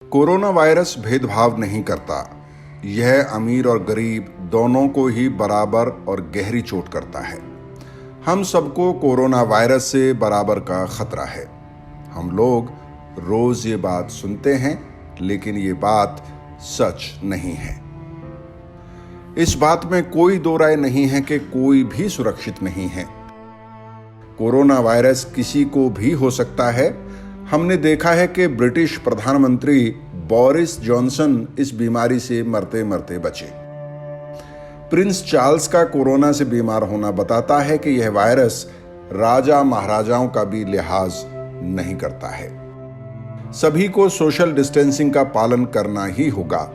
Corona virus भेदभाव नहीं करता। यह अमीर और गरीब दोनों को ही बराबर और गहरी चोट करता है। हम सबको कोरोना वायरस से बराबर का खतरा है। हम लोग रोज ये बात सुनते हैं, लेकिन ये बात सच नहीं है। इस बात में कोई दो राय नहीं है कि कोई भी सुरक्षित नहीं है। कोरोना वायरस किसी को भी हो सकता है। हमने देखा है कि ब्रिटिश प्रधानमंत्री बोरिस जॉनसन इस बीमारी से मरते मरते बचे। प्रिंस चार्ल्स का कोरोना से बीमार होना बताता है कि यह वायरस राजा महाराजाओं का भी लिहाज नहीं करता है। सभी को सोशल डिस्टेंसिंग का पालन करना ही होगा।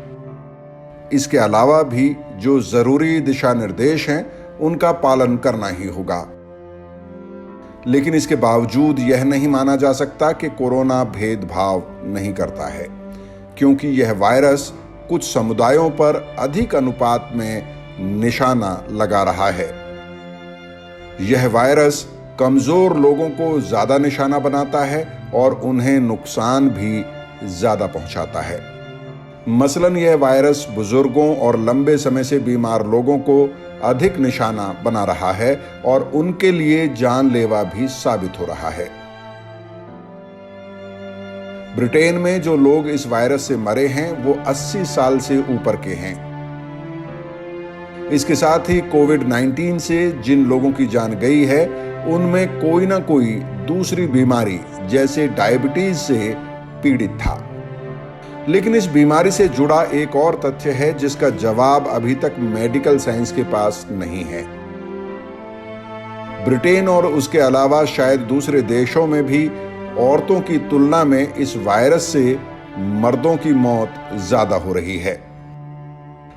इसके अलावा भी जो जरूरी दिशा निर्देश हैं, उनका पालन करना ही होगा। लेकिन इसके बावजूद यह नहीं माना जा सकता कि कोरोना भेदभाव नहीं करता है, क्योंकि यह वायरस कुछ समुदायों पर अधिक अनुपात में निशाना लगा रहा है। यह वायरस कमजोर लोगों को ज्यादा निशाना बनाता है और उन्हें नुकसान भी ज्यादा पहुंचाता है। मसलन यह वायरस बुजुर्गों और लंबे समय से बीमार लोगों को अधिक निशाना बना रहा है और उनके लिए जानलेवा भी साबित हो रहा है। ब्रिटेन में जो लोग इस वायरस से मरे हैं वो 80 साल से ऊपर के हैं। इसके साथ ही कोविड-19 से जिन लोगों की जान गई है, उनमें कोई ना कोई दूसरी बीमारी जैसे डायबिटीज से पीड़ित था। लेकिन इस बीमारी से जुड़ा एक और तथ्य है जिसका जवाब अभी तक मेडिकल साइंस के पास नहीं है। ब्रिटेन और उसके अलावा शायद दूसरे देशों में भी औरतों की तुलना में इस वायरस से मर्दों की मौत ज्यादा हो रही है।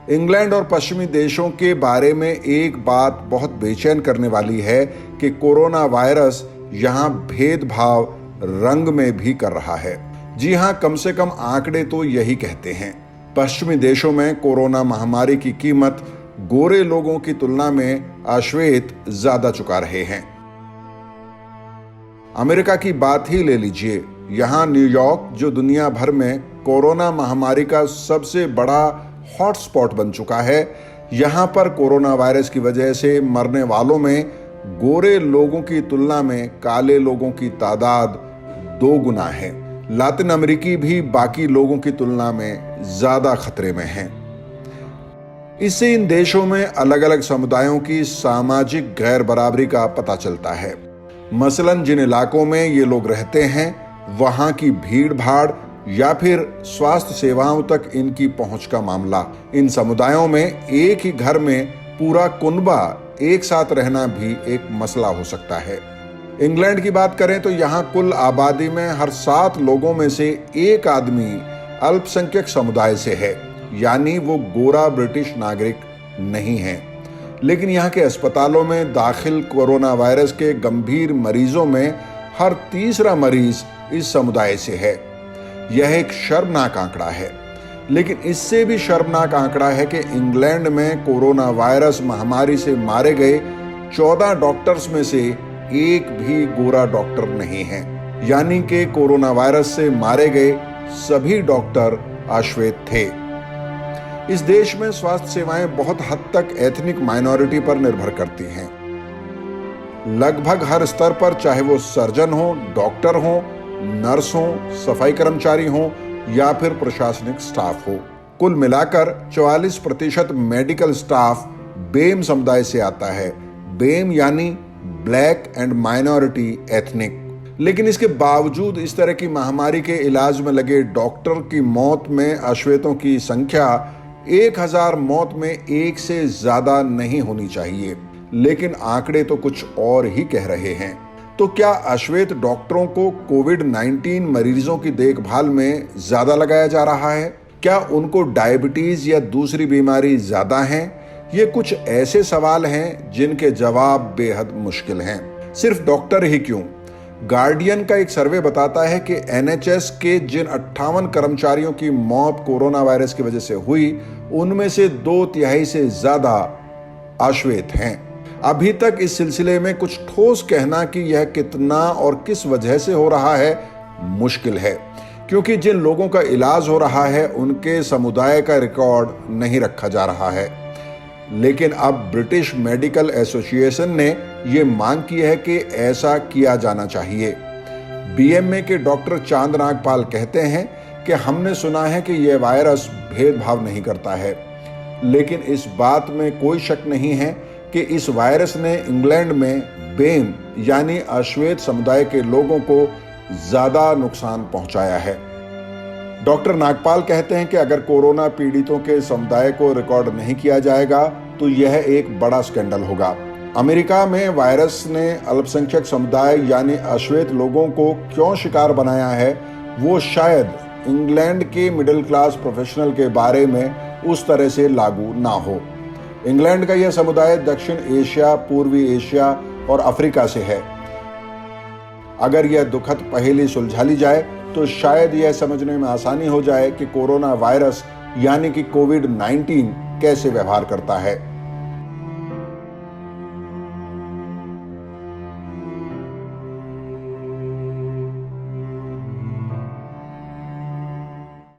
इंग्लैंड और पश्चिमी देशों के बारे में एक बात बहुत बेचैन करने वाली है कि कोरोना वायरस यहां भेदभाव रंग में भी कर रहा है। जी हां, कम से कम आंकड़े तो यही कहते हैं। पश्चिमी देशों में कोरोना महामारी की कीमत गोरे लोगों की तुलना में अश्वेत ज्यादा चुका रहे हैं। अमेरिका की बात ही ले लीजिए। यहां न्यूयॉर्क, जो दुनिया भर में कोरोना महामारी का सबसे बड़ा हॉटस्पॉट बन चुका है, यहां पर कोरोना वायरस की वजह से मरने वालों में गोरे लोगों की तुलना में काले लोगों की तादाद 2 गुना है। लातिन अमेरिकी भी बाकी लोगों की तुलना में ज्यादा खतरे में हैं। इससे इन देशों में अलग अलग समुदायों की सामाजिक गैर बराबरी का पता चलता है। मसलन जिन इलाकों में ये लोग रहते हैं, वहां की भीड़ भाड़ या फिर स्वास्थ्य सेवाओं तक इनकी पहुंच का मामला। इन समुदायों में एक ही घर में पूरा कुनबा एक साथ रहना भी एक मसला हो सकता है। इंग्लैंड की बात करें तो यहां कुल आबादी में हर 7 लोगों में से एक आदमी अल्पसंख्यक समुदाय से है, यानी वो गोरा ब्रिटिश नागरिक नहीं है। लेकिन यहां के अस्पतालों में दाखिल कोरोना वायरस के गंभीर मरीजों में हर तीसरा मरीज इस समुदाय से है। यह एक शर्मनाक आंकड़ा है। लेकिन इससे भी शर्मनाक आंकड़ा है कि इंग्लैंड में कोरोना वायरस महामारी से मारे गए 14 डॉक्टर्स में से एक भी गोरा डॉक्टर नहीं है। यानी कि कोरोना वायरस से मारे गए सभी डॉक्टर अश्वेत थे। इस देश में स्वास्थ्य सेवाएं बहुत हद तक एथनिक माइनॉरिटी पर निर्भर करती हैं। लगभग हर स्तर पर, चाहे वो सर्जन हो, डॉक्टर हो, नर्स हो, सफाई कर्मचारी हो या फिर प्रशासनिक स्टाफ हो, कुल मिलाकर 44% मेडिकल स्टाफ बेम समुदाय से आता है। बेम यानी ब्लैक एंड माइनॉरिटी एथनिक। लेकिन इसके बावजूद इस तरह की महामारी के इलाज में लगे डॉक्टर की मौत में अश्वेतों की संख्या 1000 मौत में 1 से ज्यादा नहीं होनी चाहिए। लेकिन आंकड़े तो कुछ और ही कह रहे हैं। तो क्या अश्वेत डॉक्टरों को कोविड-19 मरीजों की देखभाल में ज्यादा लगाया जा रहा है? क्या उनको डायबिटीज या दूसरी बीमारी ज्यादा है? ये कुछ ऐसे सवाल हैं जिनके जवाब बेहद मुश्किल हैं। सिर्फ डॉक्टर ही क्यों, गार्डियन का एक सर्वे बताता है कि एनएचएस के जिन 58 कर्मचारियों की मौत कोरोना वायरस की वजह से हुई, उनमें से 2/3 से ज्यादा अश्वेत हैं। अभी तक इस सिलसिले में कुछ ठोस कहना कि यह कितना और किस वजह से हो रहा है मुश्किल है, क्योंकि जिन लोगों का इलाज हो रहा है उनके समुदाय का रिकॉर्ड नहीं रखा जा रहा है। लेकिन अब ब्रिटिश मेडिकल एसोसिएशन ने ये मांग की है कि ऐसा किया जाना चाहिए। बीएमए के डॉक्टर चांद नागपाल कहते हैं कि हमने सुना है कि यह वायरस भेदभाव नहीं करता है, लेकिन इस बात में कोई शक नहीं है कि इस वायरस ने इंग्लैंड में बेम यानी अश्वेत समुदाय के लोगों को ज्यादा नुकसान पहुंचाया है। डॉक्टर नागपाल कहते हैं कि अगर कोरोना पीड़ितों के समुदाय को रिकॉर्ड नहीं किया जाएगा तो यह एक बड़ा स्कैंडल होगा। अमेरिका में वायरस ने अल्पसंख्यक समुदाय यानी अश्वेत लोगों को क्यों शिकार बनाया है, वो शायद इंग्लैंड के मिडिल क्लास प्रोफेशनल के बारे में उस तरह से लागू ना हो। इंग्लैंड का यह समुदाय दक्षिण एशिया, पूर्वी एशिया और अफ्रीका से है। अगर यह दुखद पहेली सुलझा ली जाए तो शायद यह समझने में आसानी हो जाए कि कोरोना वायरस यानी कि कोविड-19 कैसे व्यवहार करता है।